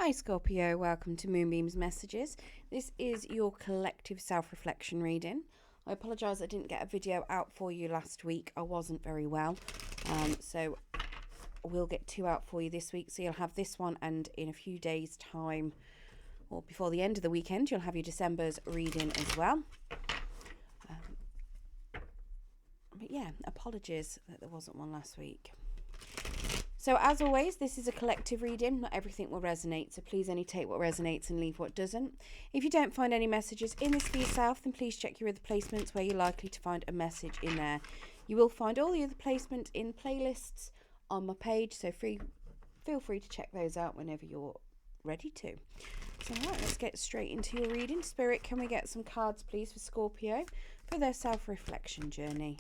Hi Scorpio, welcome to Moonbeam's Messages. This is your collective self-reflection reading. I apologise I didn't get a video out for you last week. I wasn't very well. So we'll get two out for you this week. So you'll have this one, and in a few days' time, or before the end of the weekend, you'll have your December's reading as well. But yeah, apologies that there wasn't one last week. So as always, this is a collective reading. Not everything will resonate, so please only take what resonates and leave what doesn't. If you don't find any messages in this for yourself, then please check your other placements where you're likely to find a message in there. You will find all the other placements in playlists on my page, so feel free to check those out whenever you're ready to. So right, let's get straight into your reading. Spirit, can we get some cards, please, for Scorpio for their self-reflection journey?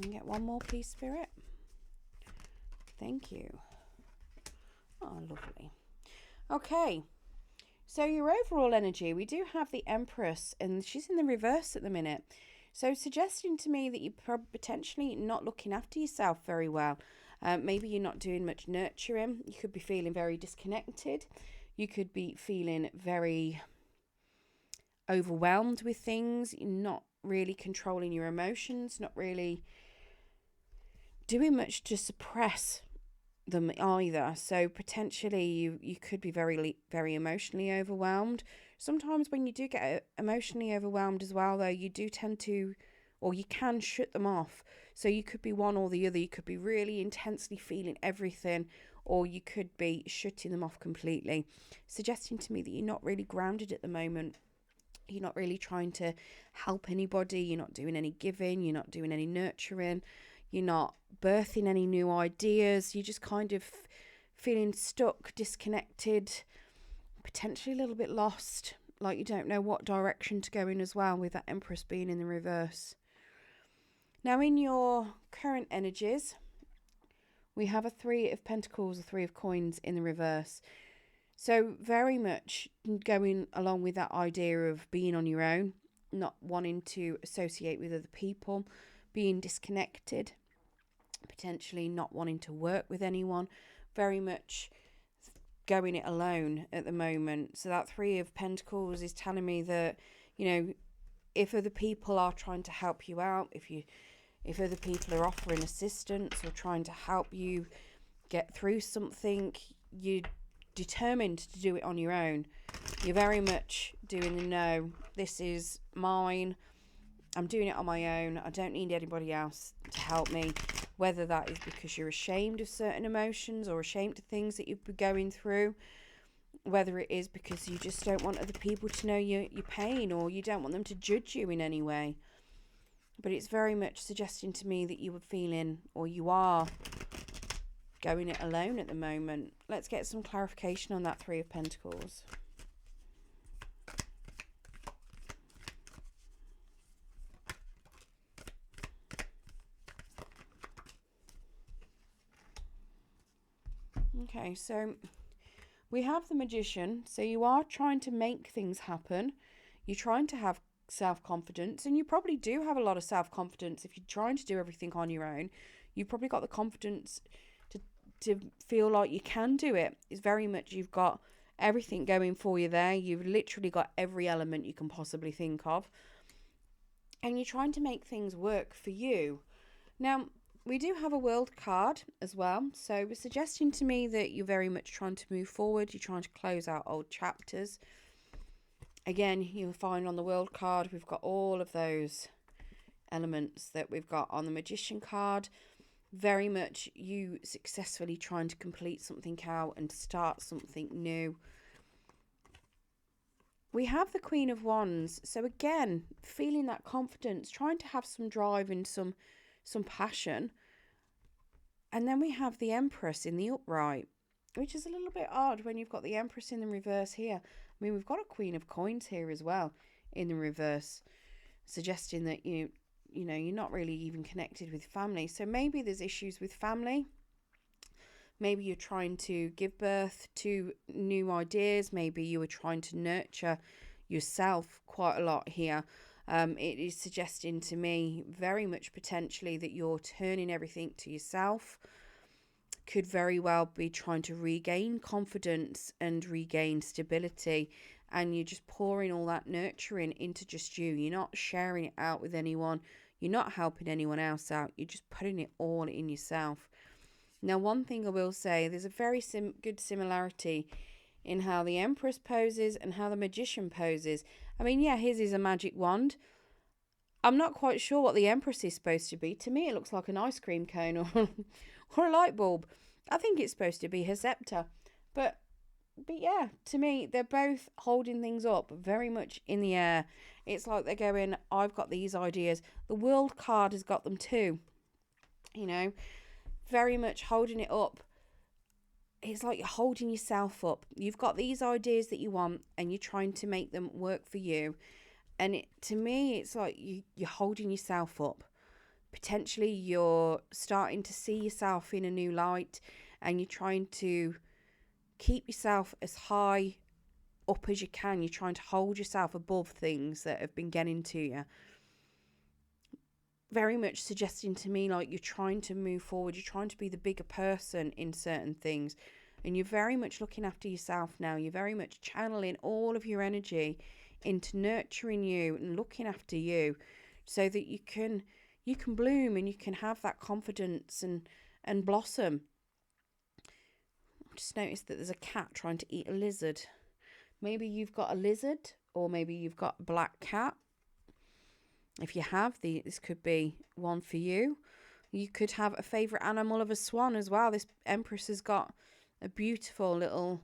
Can you get one more, please, Spirit? Thank you. Oh, lovely. Okay, so your overall energy, we do have the Empress, and she's in the reverse at the minute. So suggesting to me that you're potentially not looking after yourself very well. Maybe you're not doing much nurturing. You could be feeling very disconnected. You could be feeling very overwhelmed with things. You're not really controlling your emotions, not really doing much to suppress them either. So potentially you could be very emotionally overwhelmed. Sometimes when you do get emotionally overwhelmed as well, though, you do tend to, or you can shut them off. So you could be one or the other. You could be really intensely feeling everything, or you could be shutting them off completely, suggesting to me that you're not really grounded at the moment. You're not really trying to help anybody. You're not doing any giving. You're not doing any nurturing. You're not birthing any new ideas. You're just kind of feeling stuck, disconnected, potentially a little bit lost, like you don't know what direction to go in as well, with that Empress being in the reverse. Now, in your current energies, we have a Three of Pentacles, a Three of Coins in the reverse. So very much going along with that idea of being on your own, not wanting to associate with other people, being disconnected, potentially not wanting to work with anyone, very much going it alone at the moment. So that Three of Pentacles is telling me that, you know, if other people are trying to help you out, if other people are offering assistance or trying to help you get through something, you're determined to do it on your own. You're very much doing the no, this is mine, I'm doing it on my own, I don't need anybody else to help me. Whether that is because you're ashamed of certain emotions or ashamed of things that you've been going through, whether it is because you just don't want other people to know your pain, or you don't want them to judge you in any way. But it's very much suggesting to me that you were feeling, or you are going it alone at the moment. Let's get some clarification on that Three of Pentacles. Okay, so we have the Magician. So you are trying to make things happen. You're trying to have self-confidence, and you probably do have a lot of self-confidence. If you're trying to do everything on your own, you've probably got the confidence to feel like you can do it. It's very much, you've got everything going for you there. You've literally got every element you can possibly think of, and you're trying to make things work for you. Now, we do have a World card as well, so it's suggesting to me that you're very much trying to move forward. You're trying to close out old chapters. Again, you'll find on the World card, we've got all of those elements that we've got on the Magician card. Very much you successfully trying to complete something out and start something new. We have the Queen of Wands. So again, feeling that confidence, trying to have some drive and some passion. And then we have the Empress in the upright, which is a little bit odd when you've got the Empress in the reverse here. I mean, we've got a Queen of Coins here as well in the reverse, suggesting that you're not really even connected with family. So maybe there's issues with family. Maybe you're trying to give birth to new ideas. Maybe you were trying to nurture yourself quite a lot here. It is suggesting to me very much potentially that you're turning everything to yourself. Could very well be trying to regain confidence and regain stability, and you're just pouring all that nurturing into just you. You're not sharing it out with anyone. You're not helping anyone else out. You're just putting it all in yourself. Now, one thing I will say, there's a very good similarity in how the Empress poses and how the Magician poses. I mean, yeah, his is a magic wand. I'm not quite sure what the Empress is supposed to be. To me, it looks like an ice cream cone or a light bulb. I think it's supposed to be her scepter. But yeah, to me, they're both holding things up very much in the air. It's like they're going, I've got these ideas. The World card has got them too. You know, very much holding it up. It's like you're holding yourself up. You've got these ideas that you want and you're trying to make them work for you. And to me, it's like you're holding yourself up. Potentially you're starting to see yourself in a new light, and you're trying to keep yourself as high up as you can. You're trying to hold yourself above things that have been getting to you. Very much suggesting to me like you're trying to move forward. You're trying to be the bigger person in certain things. And you're very much looking after yourself now. You're very much channeling all of your energy into nurturing you and looking after you, so that you can bloom and you can have that confidence and blossom. I just noticed that there's a cat trying to eat a lizard. Maybe you've got a lizard, or maybe you've got a black cat. If you have, this could be one for you. You could have a favourite animal of a swan as well. This Empress has got a beautiful little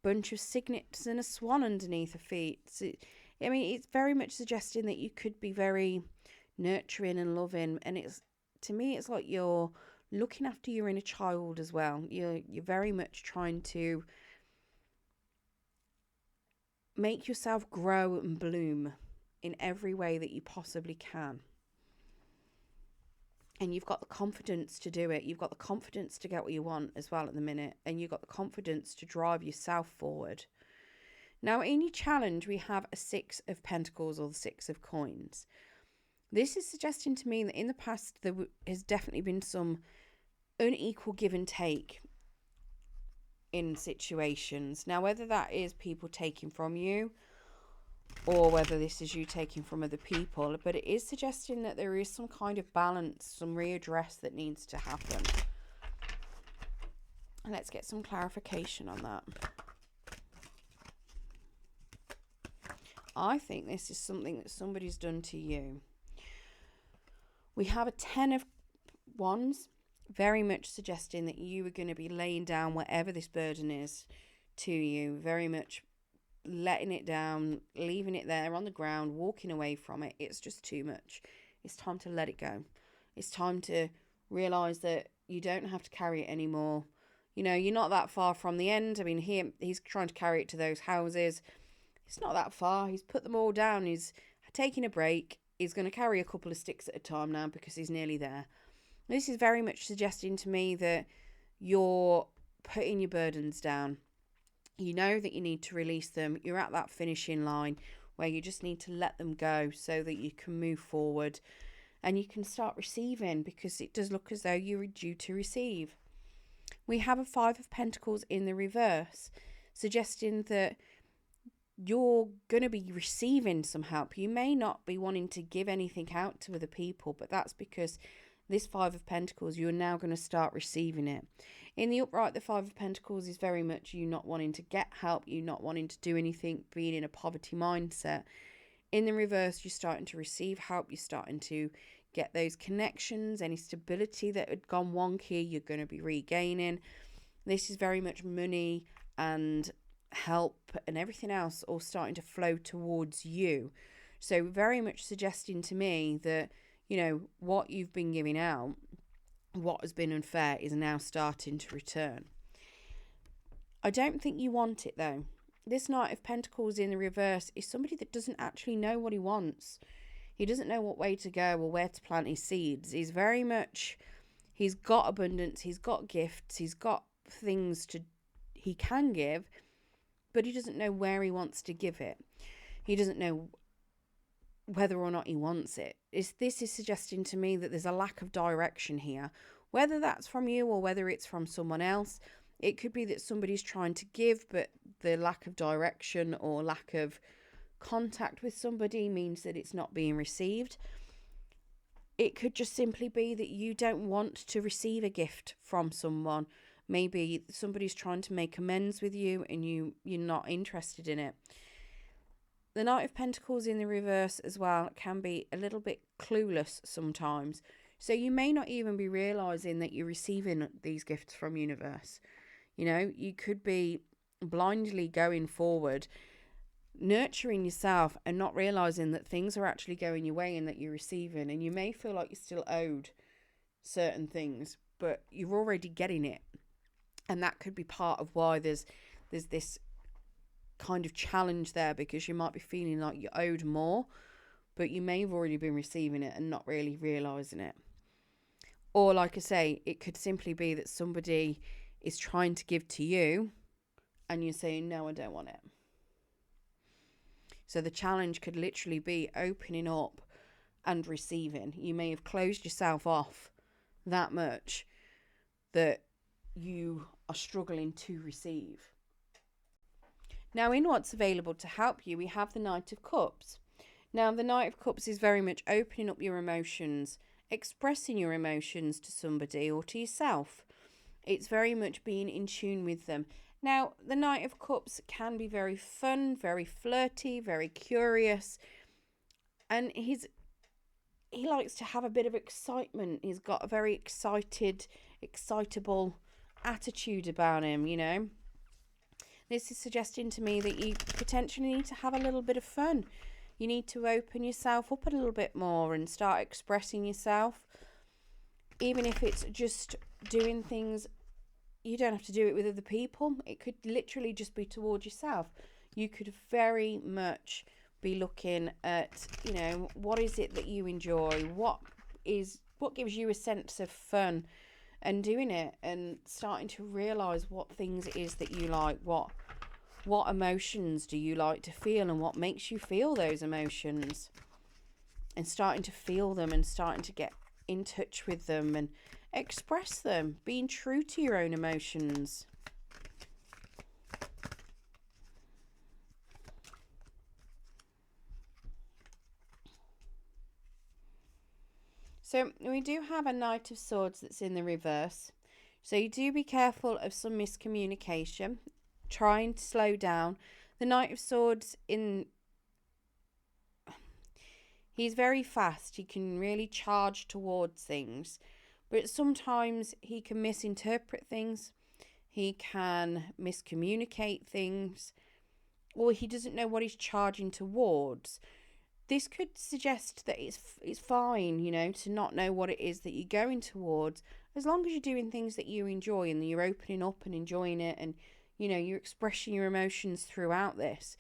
bunch of cygnets and a swan underneath her feet. So, I mean, it's very much suggesting that you could be very nurturing and loving. And to me, it's like you're looking after your inner child as well. You're very much trying to make yourself grow and bloom in every way that you possibly can. And you've got the confidence to do it. You've got the confidence to get what you want as well at the minute. And you've got the confidence to drive yourself forward. Now, in your challenge, we have a 6 of Pentacles, or the 6 of Coins. This is suggesting to me that in the past, there has definitely been some unequal give and take in situations. Now, whether that is people taking from you, or whether this is you taking from other people, but it is suggesting that there is some kind of balance, some readdress that needs to happen. And let's get some clarification on that. I think this is something that somebody's done to you. We have a 10 of Wands, very much suggesting that you are going to be laying down whatever this burden is to you, very much letting it down, leaving it there on the ground, walking away from it. It's just too much. It's time to let it go. It's time to realise that you don't have to carry it anymore. You know, you're not that far from the end. I mean, he's trying to carry it to those houses. It's not that far. He's put them all down. He's taking a break. He's going to carry a couple of sticks at a time now because he's nearly there. This is very much suggesting to me that you're putting your burdens down. You know that you need to release them. You're at that finishing line where you just need to let them go so that you can move forward and you can start receiving, because it does look as though you're due to receive. We have a 5 of Pentacles in the reverse, suggesting that you're going to be receiving some help. You may not be wanting to give anything out to other people, but that's because this 5 of Pentacles, you're now going to start receiving it. In the upright, the 5 of Pentacles is very much you not wanting to get help, you not wanting to do anything, being in a poverty mindset. In the reverse, you're starting to receive help, you're starting to get those connections, any stability that had gone wonky, you're going to be regaining. This is very much money and help and everything else all starting to flow towards you. So very much suggesting to me that, you know, what you've been giving out, what has been unfair, is now starting to return. I don't think you want it though. This Knight of Pentacles in the reverse is somebody that doesn't actually know what he wants. He doesn't know what way to go or where to plant his seeds. He's got abundance, he's got gifts, he's got things he can give, but he doesn't know where he wants to give it. he doesn't know whether or not he wants it. This is suggesting to me that there's a lack of direction here, whether that's from you or whether it's from someone else. It could be that somebody's trying to give, but the lack of direction or lack of contact with somebody means that it's not being received. It could just simply be that you don't want to receive a gift from someone. Maybe somebody's trying to make amends with you and you're not interested in it. The Knight of Pentacles in the reverse as well can be a little bit clueless sometimes. So you may not even be realising that you're receiving these gifts from universe. You know, you could be blindly going forward, nurturing yourself and not realising that things are actually going your way and that you're receiving. And you may feel like you're still owed certain things, but you're already getting it. And that could be part of why there's this kind of challenge there, because you might be feeling like you're owed more, but you may have already been receiving it and not really realising it. Or like I say, it could simply be that somebody is trying to give to you and you're saying, no, I don't want it. So the challenge could literally be opening up and receiving. You may have closed yourself off that much that you are struggling to receive. Now, in what's available to help you, we have the Knight of Cups. Now, the Knight of Cups is very much opening up your emotions, expressing your emotions to somebody or to yourself. It's very much being in tune with them. Now, the Knight of Cups can be very fun, very flirty, very curious. And he likes to have a bit of excitement. He's got a very excitable attitude about him, you know. This is suggesting to me that you potentially need to have a little bit of fun. You need to open yourself up a little bit more and start expressing yourself. Even if it's just doing things, you don't have to do it with other people. It could literally just be towards yourself. You could very much be looking at, you know, what is it that you enjoy? What gives you a sense of fun? And doing it and starting to realise what things it is that you like, what emotions do you like to feel and what makes you feel those emotions, and starting to feel them and starting to get in touch with them and express them, being true to your own emotions. So we do have a Knight of Swords that's in the reverse. So you do be careful of some miscommunication, trying to slow down. The Knight of Swords, he's very fast. He can really charge towards things. But sometimes he can misinterpret things. He can miscommunicate things. Or he doesn't know what he's charging towards. This could suggest that it's fine, you know, to not know what it is that you're going towards, as long as you're doing things that you enjoy and you're opening up and enjoying it, and, you know, you're expressing your emotions throughout this.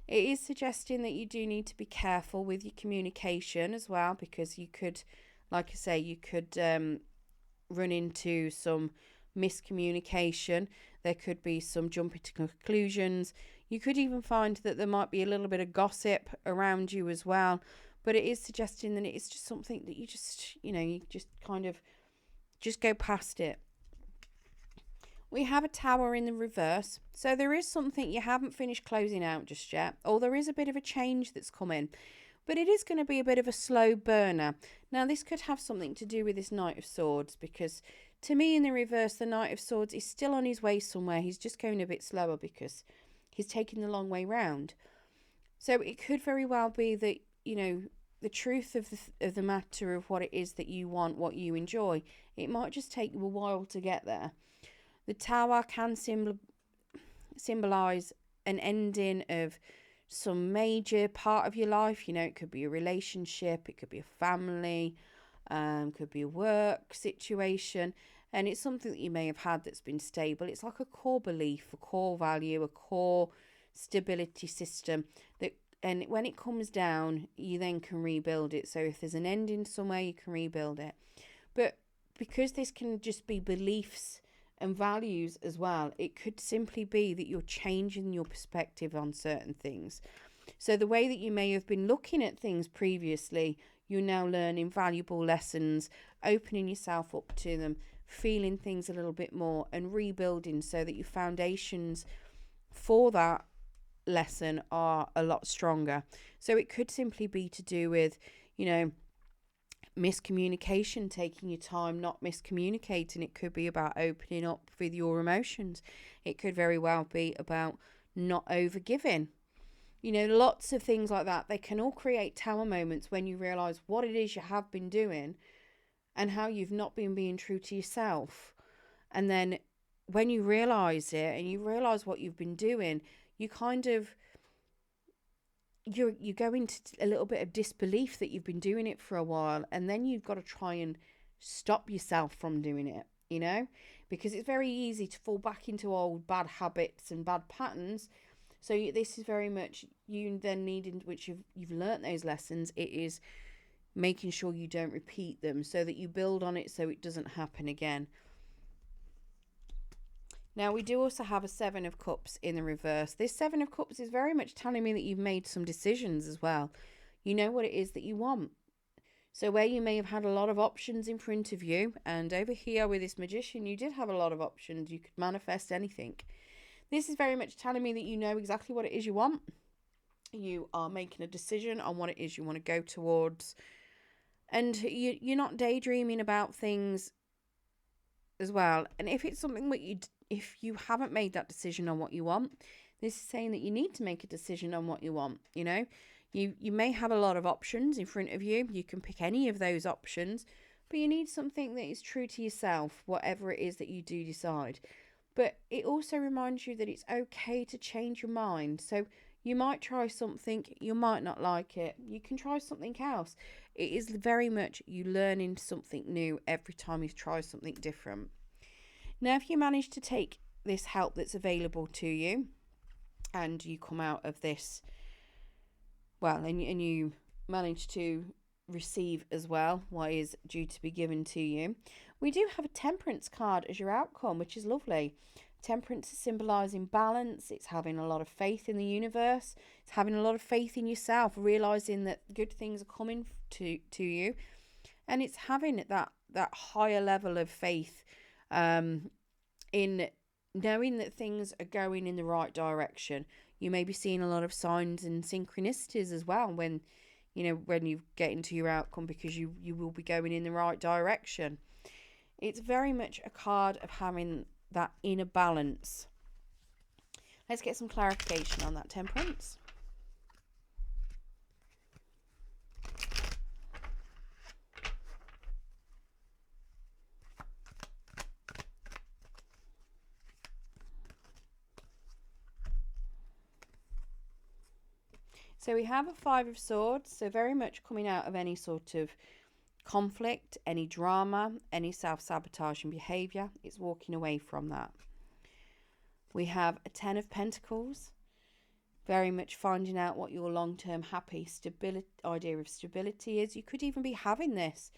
It is suggesting that you do need to be careful with your communication as well, because you could, like I say, you could run into some miscommunication. There could be some jumping to conclusions. You could even find that there might be a little bit of gossip around you as well. But it is suggesting that it's just something that you just, you know, you just kind of just go past it. We have a Tower in the reverse. So there is something you haven't finished closing out just yet. Or there is a bit of a change that's coming. But it is going to be a bit of a slow burner. Now, this could have something to do with this Knight of Swords, because to me in the reverse, the Knight of Swords is still on his way somewhere. He's just going a bit slower because he's taking the long way round. So it could very well be that, you know, the truth of the matter of what it is that you want, what you enjoy, it might just take you a while to get there. The Tower can symbolise an ending of some major part of your life. You know, it could be a relationship, it could be a family, could be a work situation, and it's something that you may have had that's been stable. It's like a core belief, a core value, a core stability system that, and when it comes down, you then can rebuild it. So if there's an ending somewhere, you can rebuild it. But because this can just be beliefs and values as well, it could simply be that you're changing your perspective on certain things. So the way that you may have been looking at things previously, you're now learning valuable lessons, opening yourself up to them, feeling things a little bit more, and rebuilding so that your foundations for that lesson are a lot stronger. So it could simply be to do with, miscommunication, taking your time, not miscommunicating. It could be about opening up with your emotions. It could very well be about not overgiving. Lots of things like that. They can all create tower moments when you realize what it is you have been doing and how you've not been being true to yourself. And then when you realize it and you realize what you've been doing, you kind of you go into a little bit of disbelief that you've been doing it for a while, and then you've got to try and stop yourself from doing it, because it's very easy to fall back into old bad habits and bad patterns. So this is very much you then needing, which you've learnt those lessons. It is making sure you don't repeat them so that you build on it so it doesn't happen again. Now, we do also have a Seven of Cups in the reverse. This Seven of Cups is very much telling me that you've made some decisions as well. You know what it is that you want. So where you may have had a lot of options in front of you, and over here with this Magician, you did have a lot of options. You could manifest anything. This is very much telling me that you know exactly what it is you want. You are making a decision on what it is you want to go towards. And you're not daydreaming about things as well. And if it's something that if you haven't made that decision on what you want, this is saying that you need to make a decision on what you want. You may have a lot of options in front of you. You can pick any of those options, but you need something that is true to yourself, whatever it is that you do decide. But it also reminds you that it's okay to change your mind. So you might try something, you might not like it. You can try something else. It is very much you learning something new every time you try something different. Now, if you manage to take this help that's available to you and you come out of this, and you manage to receive as well what is due to be given to you, we do have a Temperance card as your outcome, which is lovely. Temperance is symbolizing balance. It's having a lot of faith in the universe. It's having a lot of faith in yourself, realizing that good things are coming to you, and it's having that higher level of faith in knowing that things are going in the right direction. You may be seeing a lot of signs and synchronicities as well when you get into your outcome, because you will be going in the right direction. It's very much a card of having that inner balance. Let's get some clarification on that, Temperance. So we have a Five of Swords, so very much coming out of any sort of conflict, any drama, any self-sabotaging behaviour. It's walking away from that. We have a Ten of Pentacles, very much finding out what your long-term happy idea of stability is. You could even be having this.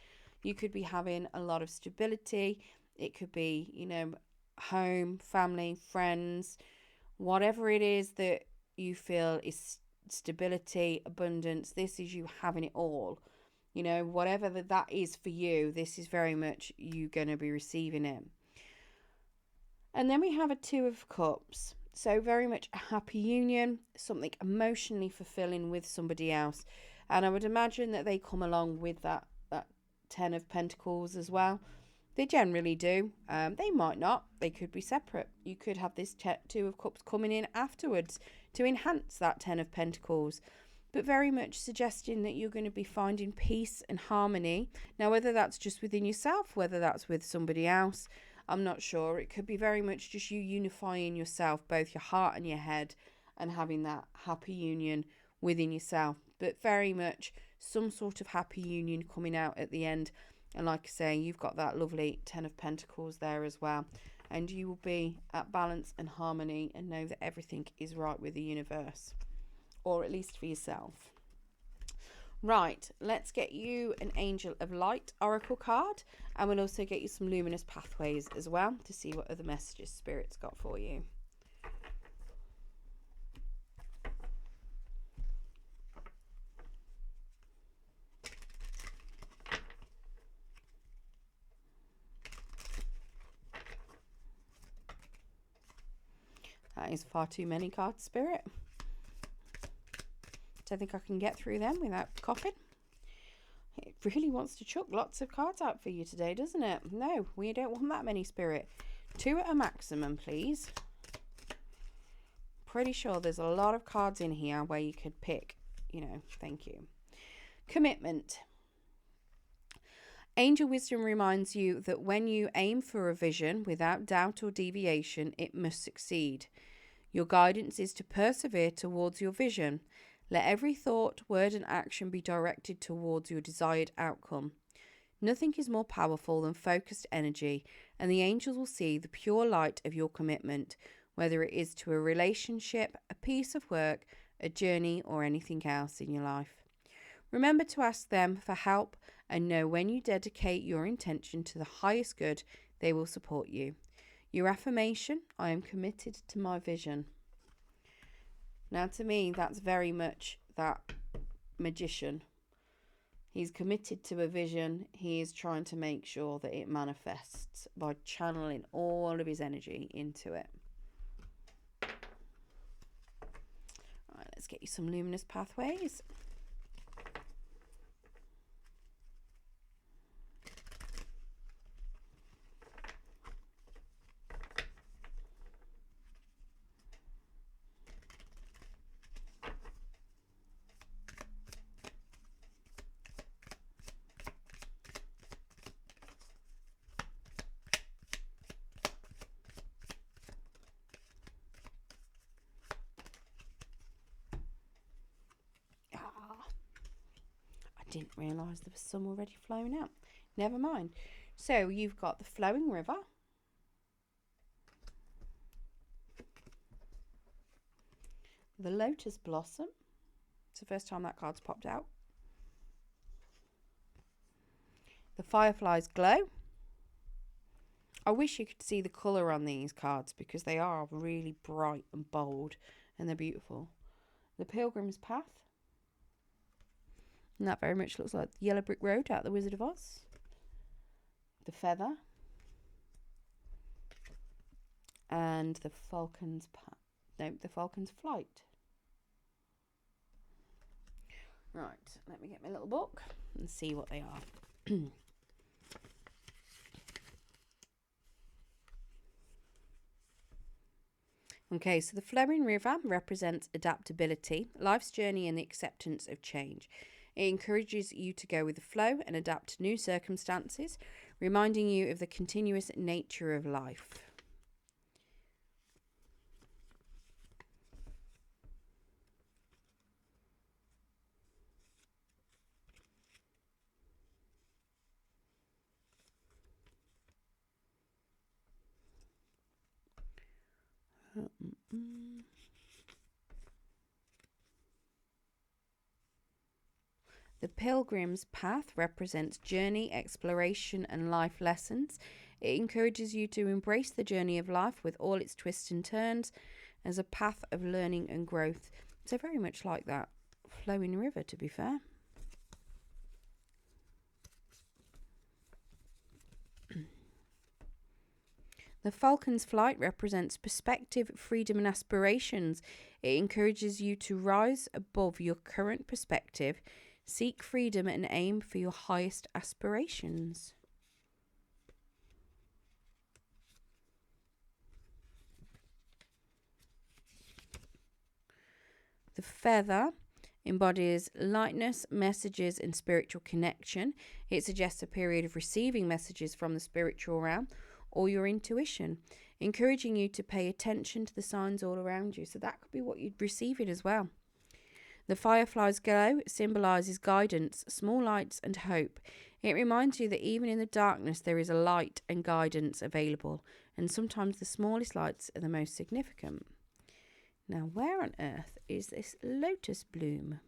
You could be having a lot of stability. It could be, home, family, friends, whatever it is that you feel is stability, abundance. This is you having it all. Whatever that is for you, this is very much you going to be receiving it. And then we have a Two of Cups. So very much a happy union, something emotionally fulfilling with somebody else. And I would imagine that they come along with that Ten of Pentacles as well. They generally do. They might not. They could be separate. You could have this Two of Cups coming in afterwards to enhance that Ten of Pentacles. But very much suggesting that you're going to be finding peace and harmony. Now, whether that's just within yourself, whether that's with somebody else, I'm not sure. It could be very much just you unifying yourself, both your heart and your head, and having that happy union within yourself. But very much some sort of happy union coming out at the end. And like I say, you've got that lovely Ten of Pentacles there as well. And you will be at balance and harmony and know that everything is right with the universe. Or at least for yourself. Right, let's get you an Angel of Light Oracle card. And we'll also get you some Luminous Pathways as well to see what other messages Spirit's got for you. That is far too many cards, Spirit. Don't think I can get through them without coughing. It really wants to chuck lots of cards out for you today, doesn't it? No, we don't want that many, Spirit. 2 at a maximum, please. Pretty sure there's a lot of cards in here where you could pick, you know, thank you. Commitment. Angel wisdom reminds you that when you aim for a vision without doubt or deviation, it must succeed. Your guidance is to persevere towards your vision. Let every thought, word, and action be directed towards your desired outcome. Nothing is more powerful than focused energy, and the angels will see the pure light of your commitment, whether it is to a relationship, a piece of work, a journey, or anything else in your life. Remember to ask them for help and know when you dedicate your intention to the highest good, they will support you. Your affirmation, I am committed to my vision. Now, to me, that's very much that magician. He's committed to a vision. He is trying to make sure that it manifests by channeling all of his energy into it. All right, let's get you some luminous pathways. Didn't realise there was some already flowing out. Never mind. So you've got the flowing river, the lotus blossom. It's the first time that card's popped out. The firefly's glow. I wish you could see the colour on these cards because they are really bright and bold and they're beautiful. The pilgrim's path. And that very much looks like the yellow brick road out the Wizard of Oz. The feather. And the falcon's path. No, the falcon's flight. Right, let me get my little book and see what they are. Okay, so the flowing river represents adaptability, life's journey and the acceptance of change. It encourages you to go with the flow and adapt to new circumstances, reminding you of the continuous nature of life. The pilgrim's path represents journey, exploration, and life lessons. It encourages you to embrace the journey of life with all its twists and turns as a path of learning and growth. So very much like that flowing river, to be fair. The falcon's flight represents perspective, freedom, and aspirations. It encourages you to rise above your current perspective, seek freedom, and aim for your highest aspirations. The feather embodies lightness, messages, and spiritual connection. It suggests a period of receiving messages from the spiritual realm or your intuition, encouraging you to pay attention to the signs all around you. So that could be what you'd receive it as well. The firefly's glow symbolises guidance, small lights, and hope. It reminds you that even in the darkness there is a light and guidance available, and sometimes the smallest lights are the most significant. Now, where on earth is this lotus bloom?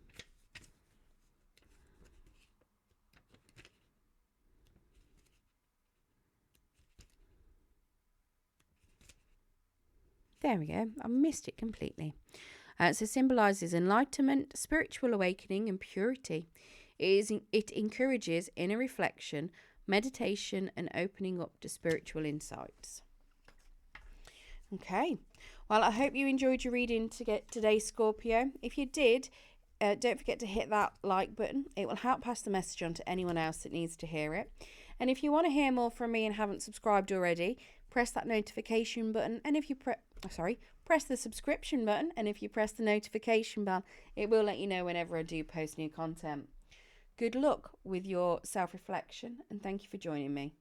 There we go. I missed it completely. So symbolises enlightenment, spiritual awakening, and purity. It encourages inner reflection, meditation, and opening up to spiritual insights. Okay. Well, I hope you enjoyed your reading today, Scorpio. If you did, don't forget to hit that like button. It will help pass the message on to anyone else that needs to hear it. And if you want to hear more from me and haven't subscribed already, press that notification button. And if you press the subscription button. And if you press the notification bell, it will let you know whenever I do post new content. Good luck with your self-reflection, and thank you for joining me.